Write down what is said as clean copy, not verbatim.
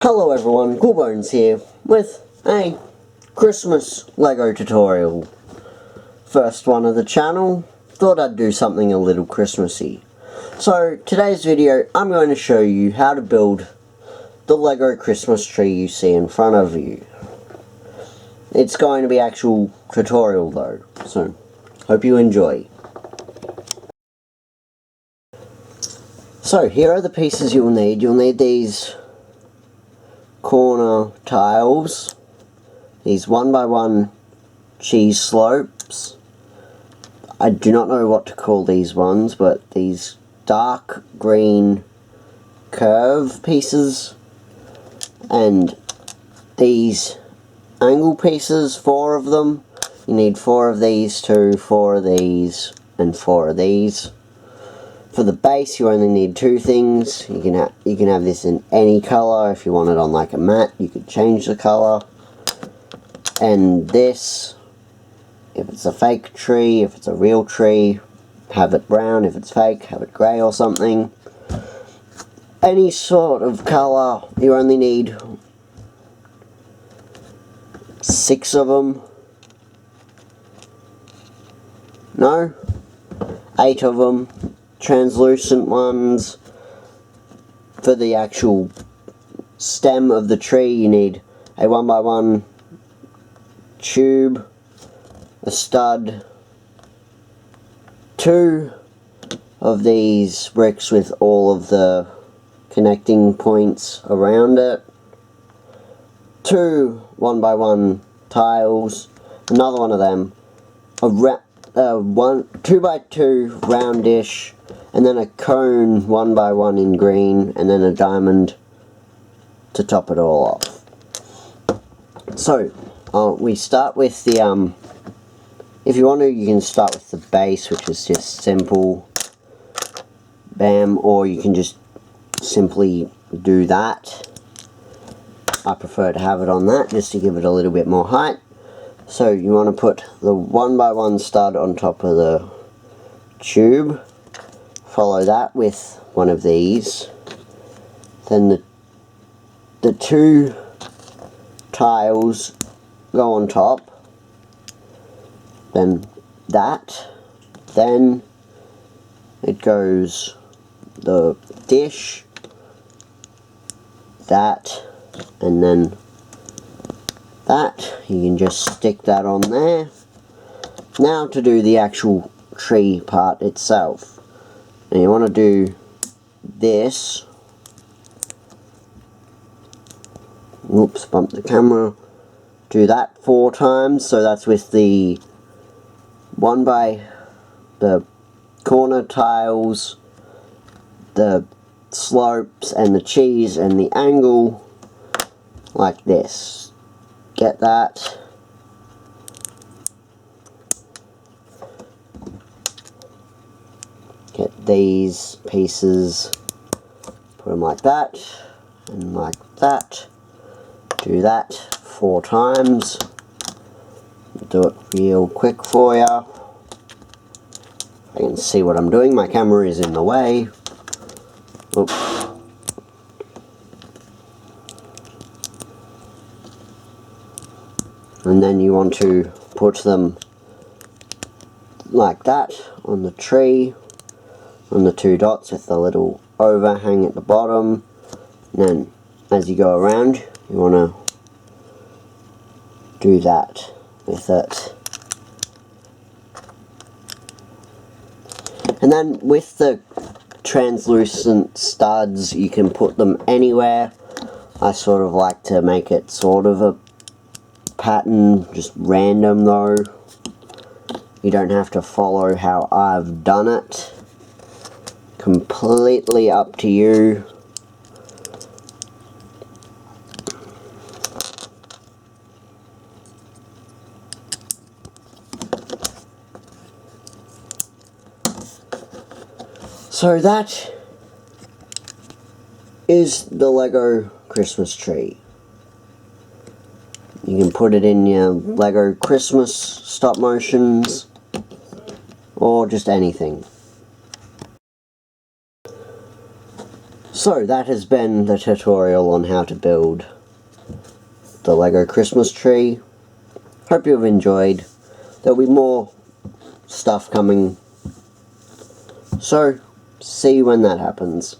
Hello everyone, Coolbones here with a Christmas LEGO tutorial. First one of the channel, thought I'd do something a little Christmassy. So today's video I'm going to show you how to build the LEGO Christmas tree you see in front of you. It's going to be actual tutorial though, so hope you enjoy. So here are the pieces you'll need. You'll need these corner tiles, these 1x1 cheese slopes. I do not know what to call these ones, but these dark green curve pieces, and these angle pieces, 4 of them. You need 4 of these, 4 of these, and 4 of these. For the base, you only need 2 things. You can have this in any colour. If you want it on like a matte, you could change the colour. And this, if it's a fake tree, if it's a real tree, have it brown. If it's fake, have it grey or something. Any sort of colour. You only need 6 of them. No? 8 of them. Translucent ones. For the actual stem of the tree, you need a 1x1 tube, a stud, 2 of these bricks with all of the connecting points around it, 2 1x1 tiles, another one of them, a 2x2 round dish, and then a cone 1x1 in green, and then a diamond to top it all off. So, we start with the, if you want to, you can start with the base, which is just simple, bam, or you can just simply do that. I prefer to have it on that, just to give it a little bit more height. So, you want to put the 1x1 stud on top of the tube. Follow that with one of these. Then the 2 tiles go on top. Then that. Then it goes the dish. That. And then that. You can just stick that on there. Now to do the actual tree part itself. And you want to do this. Oops, bumped the camera. Do that 4 times. So that's with the 1 by the corner tiles, the slopes, and the cheese, and the angle, like this. Get that. Get these pieces, put them like that, and like that. Do that 4 times. Do it real quick for you. I can see what I'm doing. My camera is in the way. Oops. And then you want to put them like that on the tree, on the 2 dots with the little overhang at the bottom. And then as you go around, you want to do that with it. And then with the translucent studs, you can put them anywhere. I sort of like to make it sort of a pattern, just random though. You don't have to follow how I've done it. Completely up to you. So that is the LEGO Christmas tree. You can put it in your LEGO Christmas stop motions, or just anything. So that has been the tutorial on how to build the Lego Christmas tree. Hope you've enjoyed. There'll be more stuff coming. So, see you when that happens.